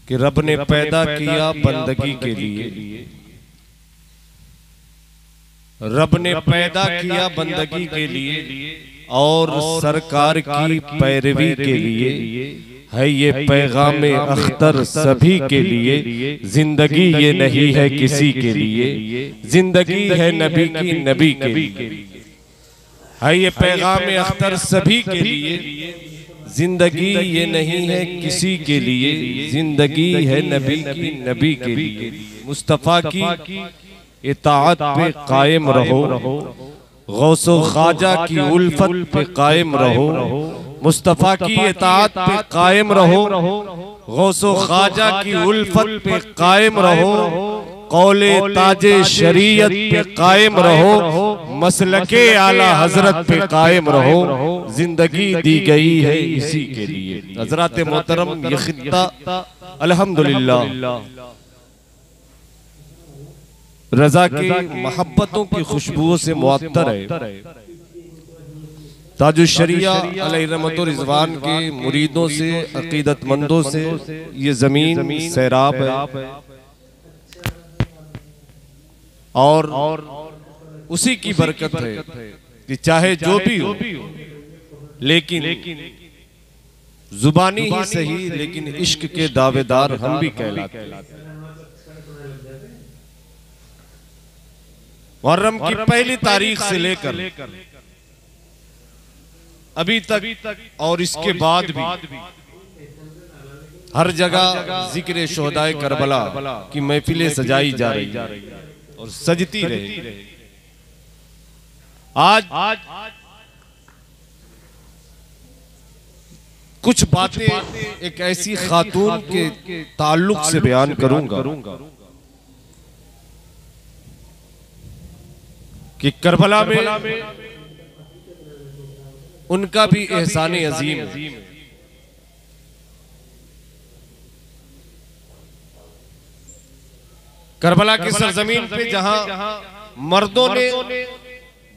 कि रब ने पैदा किया बंदगी के लिए, रब ने पैदा किया बंदगी के लिए और सरकार की पैरवी के लिए। है ये पैगाम अख्तर सभी के लिए, जिंदगी ये नहीं है किसी के लिए, जिंदगी है नबी की नबी के लिए। है ये पैगाम अख्तर सभी के लिए, जिंदगी ये नहीं है किसी के लिए, जिंदगी है नबी की नबी के लिए। मुस्तफा की इताअत पे कायम रहो, गौसो ख्वाजा की उल्फत पे कायम रहो। मुस्तफा की इताअत पे कायम रहो, गौसो ख्वाजा की उल्फत पे कायम रहो। कौले ताजे शरीयत पे कायम रहो, मसलके आला हजरत पे कायम रहो। जिंदगी दी गई है इसी के लिए। हजरत मोहतरम ये खित्ता अल्हम्दुलिल्लाह रजा की मोहब्बतों की खुशबुओं से मुअत्तर है। ताजुश शरिया अलैहि रहमतुर रिजवान के मुरीदों से, अकीदतमंदों से ये जमीन सैराब है और उसी की बरकत है कि चाहे जो भी हो, लेकिन जुबानी ही सही, लेकिन इश्क के दावेदार हम भी कहलाते हैं। मुहर्रम की पहली तारीख से लेकर अभी तक और इसके बाद भी हर जगह जिक्र शोहदाए करबला की महफिलें सजाई जा रही है और सजती रही। आज कुछ बातें एक ऐसी खातून के ताल्लुक से बयान करूंगा कि करबला में उनका भी एहसान अजीम। करबला की सरजमीन पे जहां मर्दों ने,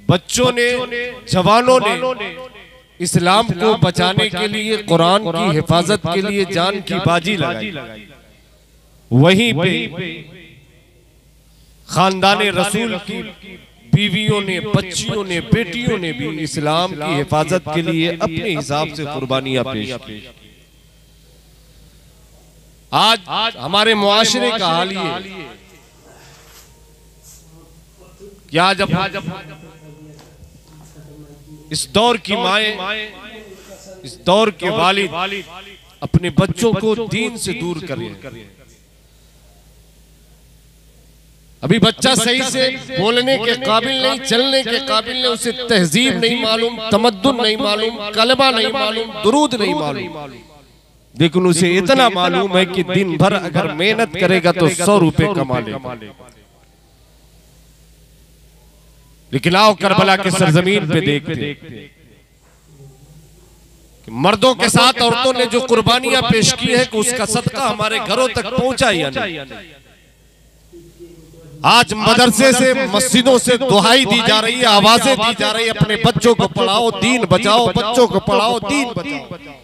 बच्चों ने, जवानों ने इस्लाम को बचाने के लिए, कुरान की हिफाजत के लिए जान की बाजी लगाई, वहीं पे खानदाने रसूल की बीवियों ने, बच्चियों ने, बेटियों ने भी इस्लाम की हिफाजत के लिए अपने हिसाब से कुर्बानियां पेश की। आज हमारे मुआशरे का हाल ये कि आज इस दौर की माएं, इस दौर के वालिद अपने बच्चों को दीन से दूर कर रहे हैं। अभी बच्चा सही से बोलने के काबिल नहीं, चलने के काबिल नहीं, उसे तहजीब नहीं मालूम, तमद्दुन नहीं मालूम, कलमा नहीं मालूम, दुरूद नहीं मालूम, लेकिन उसे इतना मालूम है कि दिन भर अगर मेहनत करेगा तो 100 रुपए कमा लेगा। लेकिन आओ करबला के सरजमीन पे देखते कि मर्दों के साथ औरतों ने जो कुर्बानियां पेश की है कि उसका सदका हमारे घरों तक पहुंचा या नहीं। आज मदरसे से, मस्जिदों से दुहाई दी जा रही है, आवाजें दी जा रही है, अपने बच्चों को पढ़ाओ, दीन बचाओ, बच्चों को पढ़ाओ, दीन बचाओ।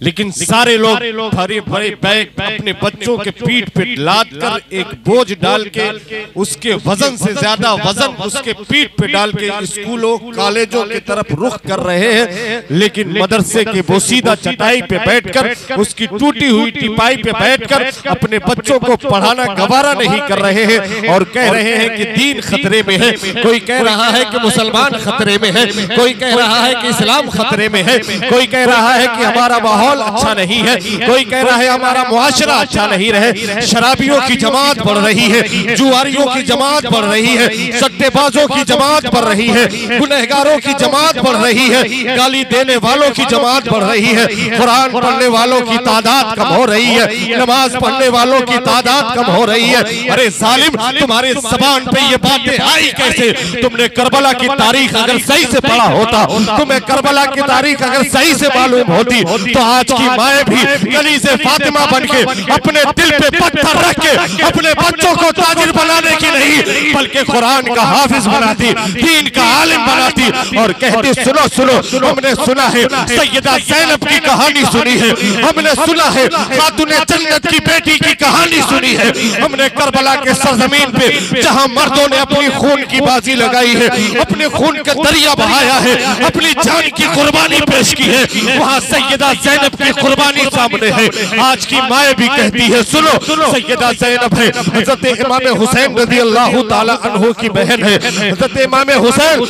लेकिन सारे लोग भरे भरे बैग अपने बच्चों के पीठ पे लाद कर एक बोझ डाल के, उसके वजन से ज्यादा वजन उसके पीठ पे डाल के स्कूलों, कॉलेजों की तरफ रुख कर रहे हैं। लेकिन मदरसे के बोसीदा चटाई पे बैठकर, उसकी टूटी हुई टिपाई पे बैठकर अपने बच्चों को पढ़ाना गवारा नहीं कर रहे हैं और कह रहे हैं कि दीन खतरे में है। कोई कह रहा है कि मुसलमान खतरे में है, कोई कह रहा है कि इस्लाम खतरे में है, कोई कह रहा है कि हमारा माहौल अच्छा नहीं है, कोई कह रहा है हमारा मुआशरा अच्छा नहीं रहे। शराबियों की जमात बढ़ रही है, जुआरियों की जमात बढ़ रही है, सट्टेबाजों की जमात बढ़ रही है, गुनहगारों की जमात बढ़ रही है, गाली देने वालों की जमात बढ़ रही है, कुरान पढ़ने वालों की तादाद कम हो रही है, नमाज पढ़ने वालों की तादाद कम हो रही है। अरे जालिम, तुम्हारे ज़बान पे ये बातें आई कैसे? तुमने करबला की तारीख अगर सही से पढ़ा होता, तुम्हें करबला की तारीख अगर सही से मालूम होती, तो आज की माएं भी गली से फातिमा बनके अपने दिल पे पत्थर रख के अपने बच्चों को ताजिर बनाने की नहीं, बल्कि कुरान का हाफिज बनाती, दीन का आलिम बनाती और कहती सुनो सुनो, हमने सुना है सैयदा ज़ैनब की कहानी सुनी है, हमने सुना है खातून जन्नत की बेटी की कहानी सुनी है, हमने करबला के सरजमीन पे जहां मर्दों ने अपनी खून की बाजी लगाई है, अपने खून का दरिया बहाया है, अपनी जान की कुर्बानी पेश की है, वहां सैयदा ज़ैनब की कुर्बानी सामने है। आज की माए भी कहती है सुनो, सैयदा ज़ैनब है हजरत इमाम हुसैन रज़ी अल्लाह ताला अन्हु की बहन है। हजरत इमाम हुसैन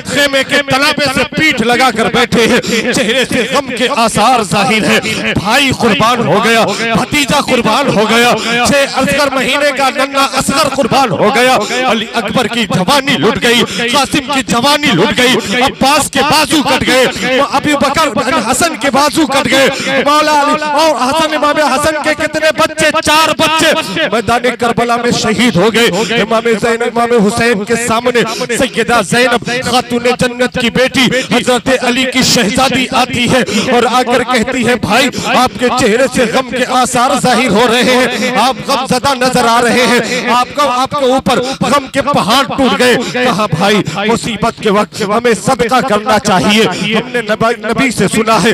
खेमे के तनाबे से पीठ लगाकर बैठे हैं, चेहरे से गम के आसार जाहिर है। भाई कुर्बान हो गया, भतीजा कुर्बान हो गया, 6 असगर महीने का नन्ना असगर कुर्बान हो गया, अली अकबर की जवानी लुट गई, कासिम की जवानी लुट गई, अब्बास के बाजू कट गए, अबू बकर हसन के बाजू कट गए, मौला अली और हसन इमाम हसन के कितने बच्चे, 4 बच्चे मैदान करबला में शहीद हो गए। इमाम हुसैन के सामने सैयदा ज़ैनब खातून जन्नत की बेटी हजरत अली की शहजादी आती है और आकर कहती है भाई आपके चेहरे से गम के आसार जाहिर हो रहे हैं, आप गमज़दा नजर आ रहे हैं, आपके ऊपर गम के पहाड़ टूट गए। कहा भाई मुसीबत के वक्त हमें सदका करना चाहिए। हमने नबी से सुना है,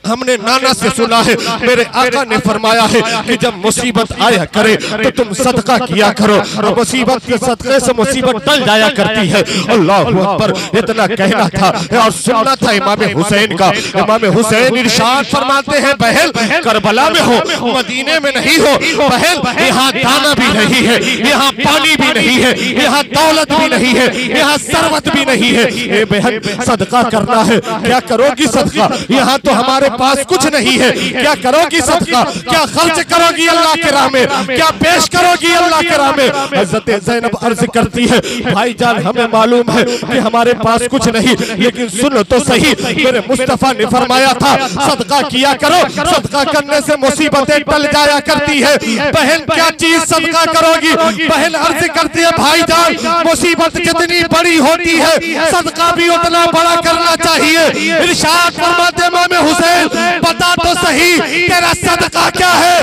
हमने नाना से सुना है, मेरे आका ने फरमाया है कि जब मुसीबत आया करे तो तुम सदका किया करो, मुसीबत के सदके से मुसीबत टल जाया करती है। अल्लाह अकबर, इतना कहना था और सुनना था इमाम हुसैन का। इमाम हुसैन इरशाद फरमाते हैं बहन करबला में हो, मदीने में नहीं हो बहन, यहाँ दाना भी नहीं है, यहाँ पानी भी नहीं है, यहाँ दौलत भी नहीं है, यहाँ सरवत भी नहीं है। ए बहन सदका करना है, क्या करोगी सदका? यहाँ तो हमारे पास कुछ नहीं है, क्या करोगी सदका? क्या खर्च करोगी अल्लाह के राह में? क्या पेश करोगी अल्लाह के राह में? हज़रत ज़ैनब अर्ज करती है भाईजान हमें मालूम है कि हमारे पास कुछ नहीं, लेकिन सुनो तो सही, मेरे मुस्तफा ने फरमाया था सदका किया करो, सदका करने से मुसीबतें टल जाया करती है। बहन क्या चीज सदका करोगी? बहन अर्ज करती है भाईजान मुसीबत जितनी बड़ी होती है सदका भी उतना बड़ा करना चाहिए। इरशाद फरमाते इमाम हुसैन बता तो सही तेरा सदका क्या है?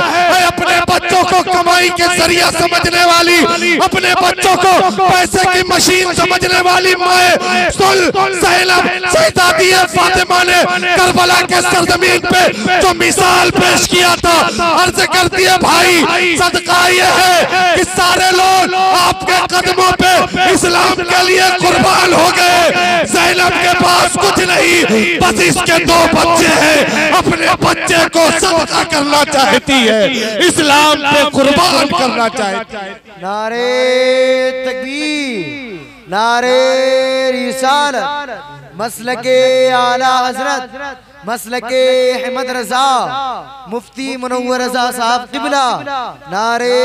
अपने बच्चों को कमाई के जरिया समझने वाली, अपने बच्चों को पैसे की मशीन समझने वाली माए सुन, ज़ैनब शहजादी फातिमा ने करबला के सरजमीन पे जो मिसाल पेश किया था, अर्ज करती है भाई सदका ये है कि सारे लोग आपके कदमों पे इस्लाम के लिए कुर्बान हो गए। ज़ैनब के पास कुछ नहीं, बस इसके 2 बच्चे हैं, अपने बच्चे को सदका करना चाहती है, इस्लाम पे कुर्बान करना चाहती है। नारे तकबीर, नारे रिसालत, मसलके आला हजरत, मसलके अहमद रजा, मुफ्ती मुनव्वर रजा साहब किबला, नारे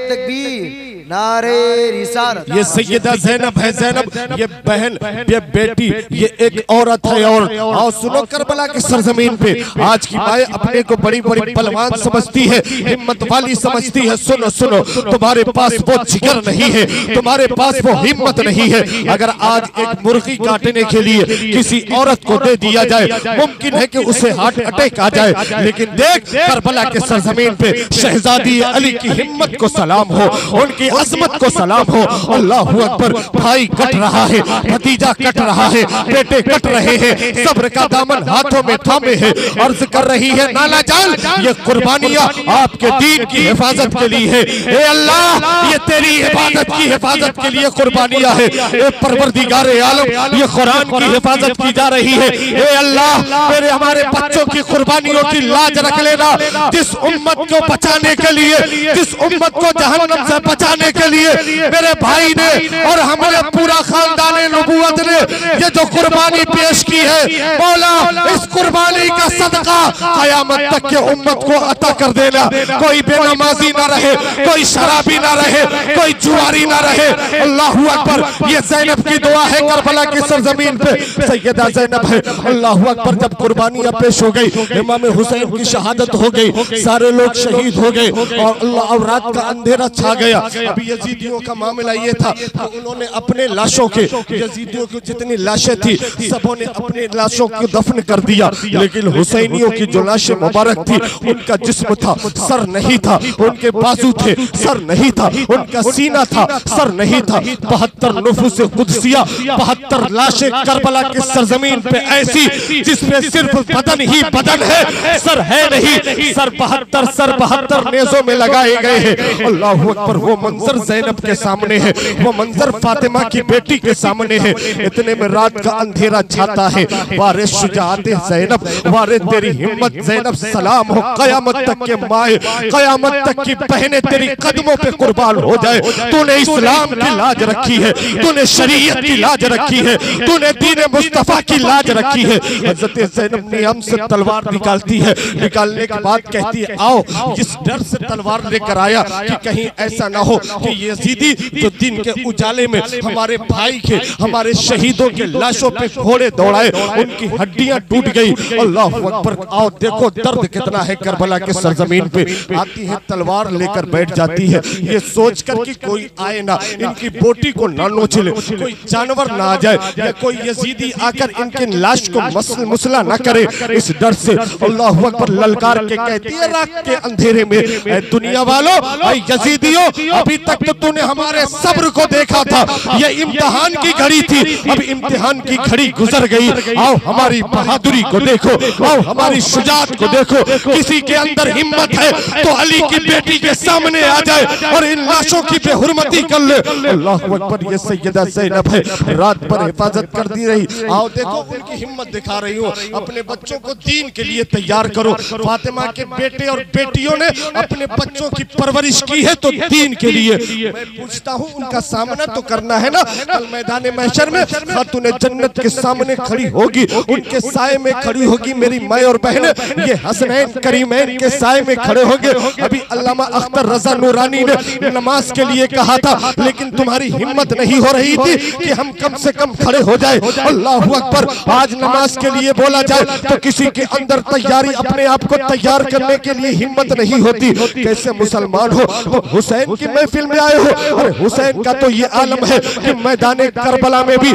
तकबीर, नारे रिसालत। ये सैयदा ज़ैनब है, ज़ैनब ये बहन, ये बेटी, ये एक औरत है। और सुनो करबला की सरजमीन पे आज की माए अपने को बड़ी बड़ी पहलवान समझती है, हिम्मत वाली समझती है। सुनो सुनो, तुम्हारे पास वो जिगर नहीं है, तुम्हारे पास वो हिम्मत नहीं है। अगर आज एक मुर्गी काटने के लिए किसी औरत को दे दिया जाए, मुमकिन है कि उसे हार्ट अटैक आ जाए, लेकिन देख करबला के सरजमीन पे शहजादी अली की हिम्मत को सलाम हो, उनकी अजमत को सलाम हो। अल्लाह अकबर, भाई कट रहा है, भतीजा कट रहा है, बेटे कट रहे हैं, सब्र का दामन हाथों में थामे है। अर्ज कर रही है नाना जान ये कुर्बानियां आपके दीन की हिफाजत के लिए है। ए अल्लाह ये तेरी इबादत की हिफाजत के लिए कुर्बानियां है। ए परवरदिगारे आलम ये कुरान की हिफाजत की जा रही है। ए अल्लाह मेरे हमारे बच्चों की कुर्बानियों की लाज रख लेना। जिस उम्मत को बचाने के लिए, जिस उम्मत को जहन्नम से बचाने के लिए मेरे भाई ने और हमारे पूरा खानदान नबूवत ने ये जो कुर्बानी पेश की है, मौला इस कुर्बानी का सदका क़यामत तक के उम्मत को अता कर देना। कोई बेनमाजी ना रहे, कोई शराबी ना रहे, कोई जुआरी ना रहे। अल्लाहू अकबर, ये ज़ैनब की दुआ है करबला की सरजमीन पे, सैयदा ज़ैनब है। अल्लाहू अकबर, जब कुर्बानियां पेश हो गई, इमाम हुसैन की शहादत हो गई, सारे लोग शहीद हो गए और अल्लाह और रात का अंधेरा छा गया। अभी यजीदियों का मामला ये था तो उन्होंने अपने लाशों के, यजीदियों की जितनी लाशें थी सबों ने अपने लाशों को दफन कर दिया, लेकिन हुसैनियों की जो लाशें मुबारक थी उनका जिस्म था, सर नहीं था, उनके बाजू थे, सर नहीं था, उनका सीना था, सर नहीं था। 72 नुफूस कुदसिया, 72 लाशें करबला की सरजमीन पे ऐसी जिसमें सिर्फ बदन ही बदन है, सर है नहीं। सर 72 नेज़ों में लगाए गए हैं। अल्लाह अकबर। वो मंजर ज़ैनब के सामने है, वो मंजर फातिमा की बेटी के सामने है। इतने में रात का अंधेरा छाता है। वारे शुजाअत ज़ैनब, वारे तेरी हिम्मत ज़ैनब, सलाम हो क़यामत तक के माए, क़यामत तक की बहनें तेरी कदमों पे कुर्बान हो जाए। तूने इस्लाम की लाज रखी है, तूने शरीयत की लाज रखी है, तूने दीन मुस्तफा की लाज रखी है। हज़रत ज़ैनब नियम से तलवार निकालती है, निकालने के बाद कहती है आओ। जिस डर से तलवार लेकर आया कि कहीं ऐसा ना हो कि यजीदी जो दिन के उजाले में हमारे भाई के, हमारे शहीदों के लाशों पे घोड़े दौड़ाए, उनकी हड्डियां टूट गई। अल्लाह अकबर। आओ देखो दर्द कितना है करबला के सरजमीन पे। आती है तलवार लेकर बैठ जाती है, ये सोचकर कि कोई आए ना, इनकी बोटी को ना नोच ले, कोई जानवर ना आ जाए या कोई यजीदी आकर इनके लाश को मुसला ना करे। इस डर से अल्लाह अकबर ललकार के कहती है रात के अंधेरे में, ऐ दुनिया वालों, ऐ यजीदियों, अभी तक तो तूने हमारे सब्र को देखा था, ये इम्तिहान की घड़ी थी, अब इम्तिहान की घड़ी गुजर गई। आओ हमारी बहादुरी को देखो, आओ हमारी शुजाअत को देखो। किसी के अंदर हिम्मत है तो अली की बेटी के सामने आ जाए और इन लाशों की बेहुरमती कर ले। अल्लाह अकबर। ये सैयदा ज़ैनब है, रात भर हिफाजत कर दी रही। आओ देखो उनकी हिम्मत दिखा रही हो, अपने बच्चों को दीन के लिए तैयार करो। फातिमा के बेटे और बेटियों ने अपने बच्चों की परवरिश की है तो दीन के लिए। मैं पूछता हूँ उनका सामना तो करना है ना, कल मैदान महशर में खातूने जन्नत के सामने खड़ी होगी, उनके साए में खड़ी होगी मेरी माँ और बहनें, ये हसनैन करीमैन के साए में खड़े होंगे। अभी अल्लामा अख्तर रजा नूरानी ने नमाज के लिए कहा था, लेकिन तुम्हारी हिम्मत नहीं हो रही थी कि हम कम से कम खड़े हो जाए। अल्लाह अकबर। आज नमाज के लिए बोला जाए तो किसी के अंदर तैयारी, अपने आप को तैयार करने के लिए हिम्मत नहीं होती। कैसे मुसलमान हो, हुसैन की महफिल में आए हो। अरे हुसैन का तो ये आलम है कि मैदान करबला में भी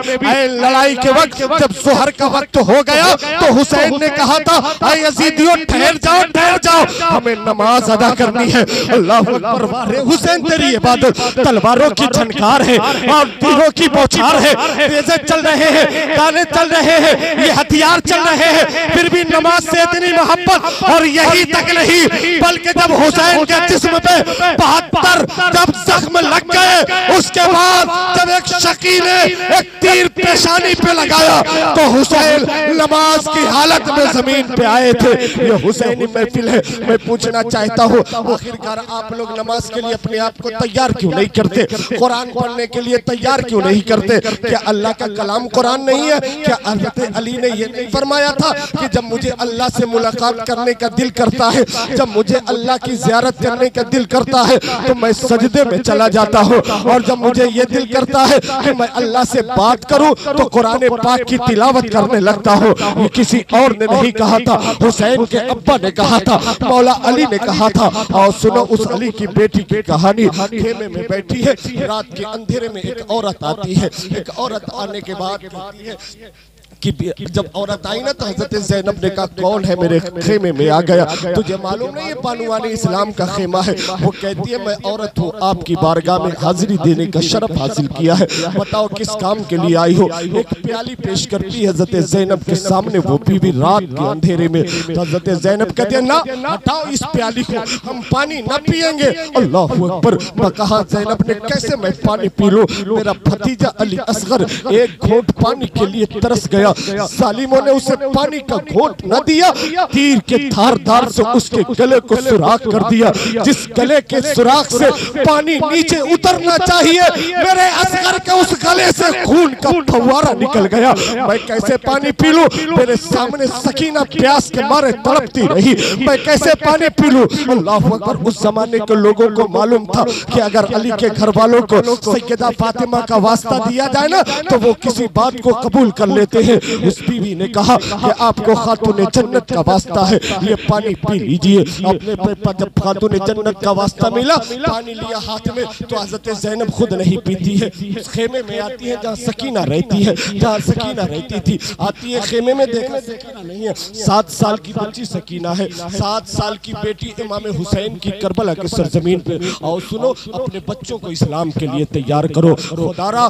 लड़ाई के वक्त जब जोहर का वक्त हो गया तो हुसैन ने कहा था ऐ यजीदियों ठहर जाओ, ठहर जाओ, हमें नमाज अदा करनी है। अल्लाह अकबर। वारे हुसैन तेरी इबादत, तलवारों की झनकार है और तीरों की बौछार है, तेजे चल रहे हैं, गाने चल रहे हैं, ये हथियार चल रहे हैं, फिर भी नमाज से इतनी मोहब्बत। और यही तक नहीं, बल्कि जब हुसैन के जिस्म पे 72 जब जख्म लग गए, उसके बाद जब एक शकी ने एक तीर पेशानी पे लगाया तो हुसैन नमाज की हालत में जमीन पे आए थे। ये हुसैनी महफिल है। मैं पूछना चाहता हूँ आखिरकार आप लोग नमाज के लिए अपने आप को तैयार क्यों नहीं करते? कुरान पढ़ने के लिए तैयार क्यों नहीं करते? क्या अल्लाह का कलाम कुरान नहीं है? क्या हज़रत अली ने ये नहीं फरमाया था कि जब मुझे अल्लाह से मुलाकात करने का दिल करता है, जब मुझे अल्लाह की ज़ियारत करने का दिल करता है तो मैं सजदे में चला जाता हूँ, और जब मुझे ये दिल करता है कि मैं अल्लाह से बात करूँ तो कुरान पाक की तिलावत करने लगता हूँ। ये किसी और ने नहीं कहा था, हुसैन के अब्बा ने कहा था, मौला अली ने कहा था। और सुनो उस अली की बेटी की कहानी। खेमे में बैठी है, रात के अंधेरे में एक औरत आती है। एक औरत आने के बाद कहती है कि जब औरत आई ना तो हज़रत ज़ैनब ने कहा कौन है मेरे खेमे में आ गया? तुझे मालूम नहीं ये बानुआने इस्लाम का खेमा है? वो कहती है मैं औरत हूँ, आपकी बारगाह में हाजिरी देने का शरफ हासिल किया है, बताओ किस काम के लिए आई हो? एक प्याली पेश करती है हज़रत ज़ैनब के सामने, वो भी रात के अंधेरे में। तो हज़रत ज़ैनब कहती है ना, हटाओ इस प्याली को, हम पानी ना पिएंगे। अल्लाह अकबर। कहा ज़ैनब ने कैसे मैं पानी पी लूं? मेरा भतीजा अली असगर एक घोंट पानी के लिए तरस गया, जालिमों ने उसे पानी का घोंट न दिया, तीर के धार से उसके गले को सुराख कर दिया। जिस गले के सुराख से पानी नीचे उतरना चाहिए, मेरे असगर के उस गले से खून का फव्वारा निकल गया। मैं कैसे पानी पी लूं? मेरे सामने सकीना प्यास के मारे तड़पती रही, मैं कैसे पानी पी लूं? अल्लाह अकबर। उस जमाने के लोगों को मालूम था कि अगर अली के घर वालों को सैयदा फातिमा का वास्ता दिया जाए ना तो वो किसी बात को कबूल कर लेते हैं। उस बीवी ने कहा कि आपको खातून जन्नत का वास्ता है, ये पानी पी लीजिए। अपने जब खातून जन्नत का वास्ता मिला, पानी लिया हाथ में, तो हजरत ज़ैनब खुद नहीं पीती है, उस खेमे में आती है जहाँ सकीना रहती है, जहाँ सकीना रहती थी। आती है खेमे में, देखा सकीना नहीं है, 7 साल की बच्ची सकीना है, 7 साल की बेटी इमाम हुसैन की करबला के सरजमीन पे। और सुनो, अपने बच्चों को इस्लाम के लिए तैयार करो। खुदारा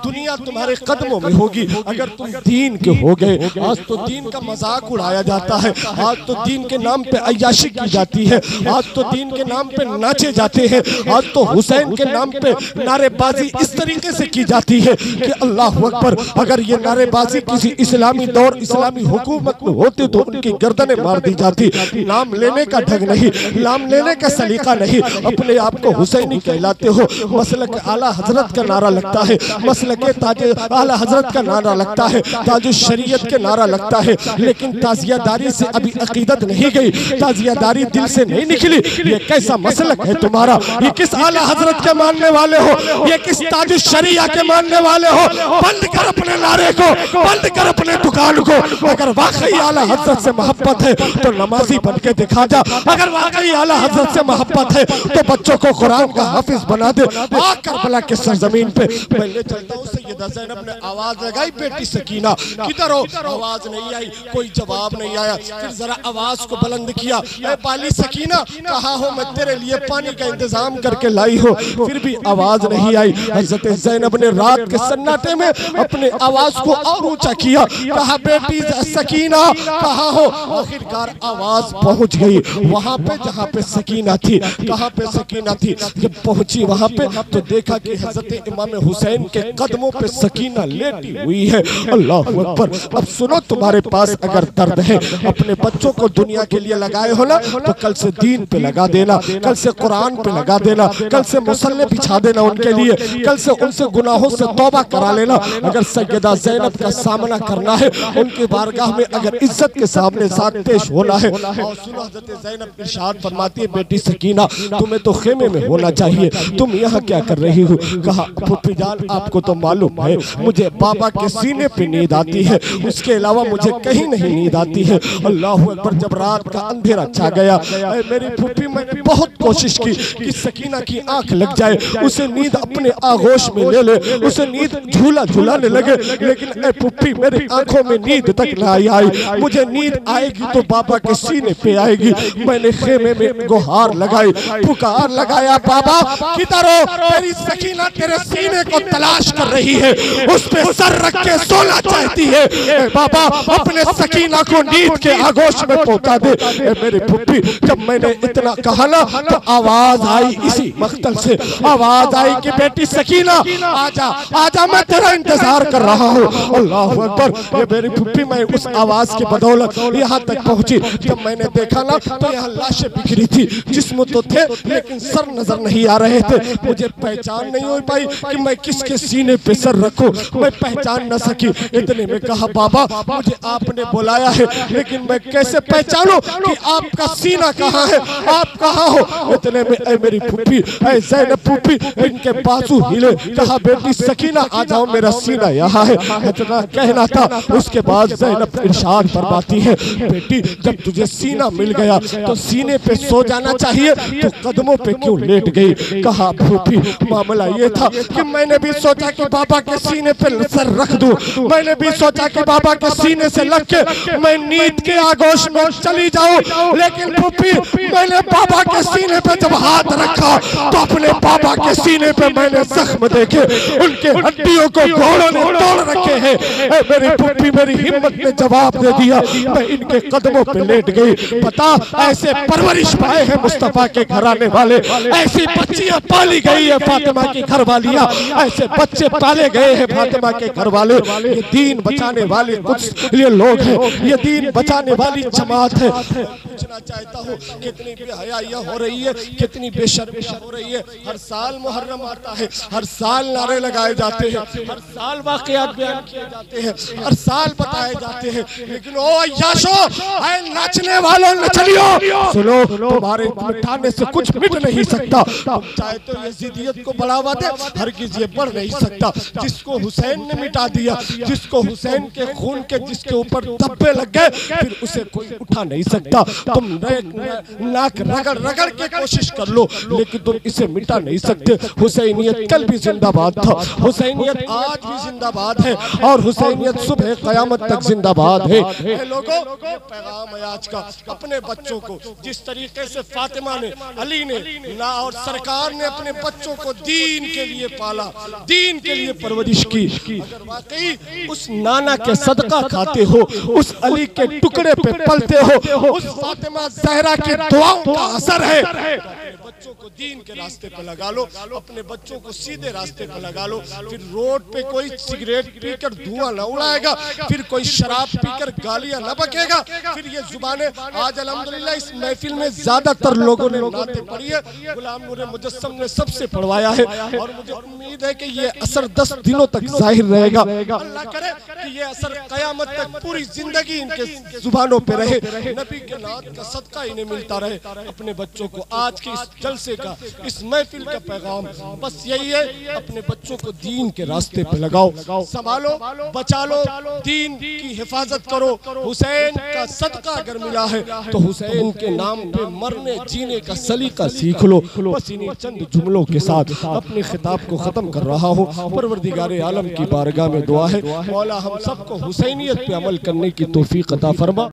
दुनिया तुम्हारे कदमों में होगी अगर तुम दीन के हो गए। आज तो दीन का मजाक उड़ाया जाता है, आज तो दीन के नाम पे अय्याशी की जाती है, आज तो दीन के नाम पे नाचे जाते हैं, आज तो हुसैन के नाम पे नारेबाजी इस तरीके से की जाती है कि अल्लाह अकबर। अगर ये नारेबाजी किसी इस्लामी दौर, इस्लामी हुकूमत में होती तो उनकी गर्दनें मार दी जाती। नाम लेने का ढंग नहीं, नाम लेने का सलीका नहीं, अपने आप को हुसैनी कहलाते हो। मसलक आला हजरत का नारा लगता है, मसलक ताज आला हजरत का नारा लगता है, ताज शरीयत के नारा लगता है, लेकिन ताजियादारी से अभी अकीदत नहीं गई, ताजियादारी दिल से नहीं निकली। ये कैसा मसलक है तुम्हारा? ये किस आला हजरत के मानने वाले हो? ये किस ताज शरिया के मानने वाले हो? बंद कर अपने नारे को, बंद कर अपने दुकान को। अगर वाकई आला हजरत से मोहब्बत है तो नमाजी बन के दिखा जा। अगर वाकई आला हजरत से मोहब्बत है तो बच्चों को कुरान का हाफिज बना दे। आ करबला के सरजमीन पे मैं ले चलता हूँ। सैयदा ज़ैनब ने आवाज लगाई, बेटी सकीना किधर हो? आवाज नहीं आई, कोई जवाब नहीं आया। फिर जरा आवाज को बुलंद किया, ए बाली सकीना, कहाँ हो? मैं तेरे लिए पानी का इंतजाम करके लाई हो। फिर भी आवाज नहीं आई। हजरत ज़ैनब ने रात के सन्नाटे में अपने आवाज को और ऊंचा किया, कहा बेटी सकीना कहाँ हो? आखिरकार आवाज पहुंच गई वहां पे जहां पे सकीना थी। कहां पे सकीना थी? जब पहुंची वहां पे तो देखा कि हजरत इमाम हुसैन के कदमों पे सकीना लेटी हुई है। अल्लाह अकबर। अब सुनो, तुम्हारे पास अगर दर्द है, अपने बच्चों को दुनिया के लिए लगाए हो ना, तो कल से दीन पे लगा देना, कल से कुरान पे लगा देना, कल से मुसल्ले बिछा देना उनके लिए, कल से उनसे गुनाहों से तौबा करा लेना। अगर सैयदा ज़ैनब का सामना करना है, उनकी बारगाह में अगर इज्जत के सामने साथ पेश होना है। और सुनो, हज़रत ज़ैनब इरशाद फरमाती है, बेटी सकीना तुम्हें तो खेमे में होना चाहिए, तुम यहाँ क्या कर रही हो? कहा फूफी जान, आपको तो मालूम है मुझे बाबा के सीने पे नींद आती है, उसके अलावा मुझे कहीं नहीं नींद आती है। अल्लाह अकबर। जब रात का अंधेरा छा गया, मेरी फूफी, मैंने बहुत कोशिश की कि सकीना की आंख लग जाए, उसे नींद अपने आगोश में ले ले, उसे नींद झूला झूलाने लगे, लेकिन फूफी मेरी आंखों में नींद तक नहीं आई। मुझे नींद आएगी तो बाबा के सीने पे आएगी। मैंने खेमे में गुहार लगाई, पुकार लगाया, बाबा किधर हो? तेरी सकीना तेरे सीने को तलाश कर रही है, उस पे सर रख के सोना चाहती है। बाबा अपने सकीना को नींद के आगोश में पहुंचा दे। मेरी फूफी, जब मैंने इतना कहा ना तो आवाज आई इसी मख्तल से, आवाज आई कि बेटी सकीना आजा, आजा, मैं तेरा इंतजार कर रहा हूँ। अल्लाह अकबर। ये मेरी फूफी, मैं उस आवाज की बदौलत यहाँ तक पहुंची। जब मैंने देखा ना तो यहाँ लाशें बिखरी थी, जिस्म तो थे लेकिन सर नजर नहीं आ रहे थे। मुझे पहचान नहीं हो पाई कि मैं किसके सीने पे सर रखूं, मैं पहचान न सकी। इतने में कहा, बाबा मुझे आपने बुलाया है, लेकिन मैं कैसे पहचानूं कि आपका सीना कहाँ है, आप कहाँ हो? इतने में मेरी फूफी, ज़ैनब फूफी, इनके बाजू हिले। कहा बेटी सकीना आ जाओ, मेरा सीना यहाँ है। इतना कहना था। उसके बाद ज़ैनब इरशाद फरमाती है, बेटी जब तुझे सीना मिल गया तो सीने पे सो जाना चाहिए, तो कदमों पे क्यों लेट गई? कहा फूफी, मामला ये था कि मैंने भी सोचा कि बाबा के सीने पे सर रख दूं, मैंने भी सोचा कि बाबा के सीने से लग के मैं नींद के आगोश में चली जाऊं, लेकिन फूफी मैंने बाबा के सीने पे जब हाथ रखा तो अपने बाबा के सीने पे मैंने जख्म देखे, उनके हड्डियों को घोड़ों ने तोड़ रखे हैं। मेरी फूफी, मेरी हिम्मत ने जवाब दे दिया, मैं इनके कदमों पे लेट गई। पता, ऐसे परवरिश पाए हैं मुस्तफा के घराने वाले, ऐसी बच्चियां पाली गई है फातिमा की घरवालियां, ऐसे बच्चे पाले गए हैं फातिमा के घर वाले। ये दीन बचाने वाले कुछ ये लोग हैं, ये दीन बचाने वाली जमात है। पूछना चाहता हूँ, कितनी बेहयाइयां हो रही है, कितनी बेशर्मियां हो रही है। हर साल मुहर्रम आता है, हर साल नारे लगाए जाते हैं, हर साल वाक़यात बयान किए जाते हैं, हर साल बताए जाते हैं, लेकिन ओ अय्याशो, ऐ नाचने वालों नचलियों, सुनो, तुम्हारे मिटाने से कुछ मिट नहीं सकता। चाहे तो यजीदियत को बढ़ावा दे, हरगिज़ ये बढ़ नहीं सकता। जिसको हुसैन ने मिटा दिया, जिसको हुसैन के खून के जिसके ऊपर धब्बे लग गए फिर उसे कोई उठा नहीं सकता। तुम नाक रगड़ रगड़ के कोशिश कर लो लेकिन तुम इसे मिटा नहीं सकते। हुसैनियत कल भी जिंदाबाद था, हुसैनियत आज भी जिंदाबाद है और हुसैनियत सुबह क़यामत तक जिंदाबाद है। लोगों, ये पैगाम है आज का। अपने बच्चों को जिस तरीके से फातिमा ने, अली ने ना और सरकार ने अपने बच्चों को दीन के लिए पाला, दीन के लिए परवरिश की, अगर वाकई उस नाना के सदका खाते हो, उस अली के टुकड़े पे पलते हो, उस फातिमा ज़हरा की दुआओं का असर है, अपने बच्चों को दीन के रास्ते पे लगा लो, अपने बच्चों को सीधे रास्ते पे लगा लो। फिर रोड पे कोई सिगरेट पीकर धुआं न उड़ाएगा, फिर कोई शराब पीकर गालियां न बकेगा। फिर ये जुबानें आज अल्हम्दुलिल्लाह इस महफिल में ज्यादातर लोगों ने नाते पढ़ी है, गुलाम नूर मुजस्सम ने सबसे पढ़वाया है और मुझे उम्मीद है कि ये असर 10 दिनों तक जाहिर रहेगा। अल्लाह करे कि ये असर क़यामत तक पूरी जिंदगी इनके जुबानों पे रहे, नबी के नात का सदका इन्हें मिलता रहे। अपने बच्चों को आज के इस जलसे का, इस महफिल का पैगाम बस यही है, अपने बच्चों को दीन के रास्ते पे लगाओ, संभालो, बचा लो, दीन की हिफाजत करो। हुसैन का सदका अगर मिला है तो हुसैन के नाम पे मरने जीने का सलीका सीख लो। बस इन्हीं चंद जुमलों के साथ अपने खिताब को खत्म कर रहा हूँ। परवरदिगार आलम की बारगाह में दुआ है, मौला हम सबको हुसैनियत पे अमल करने की तौफीक अता फरमा।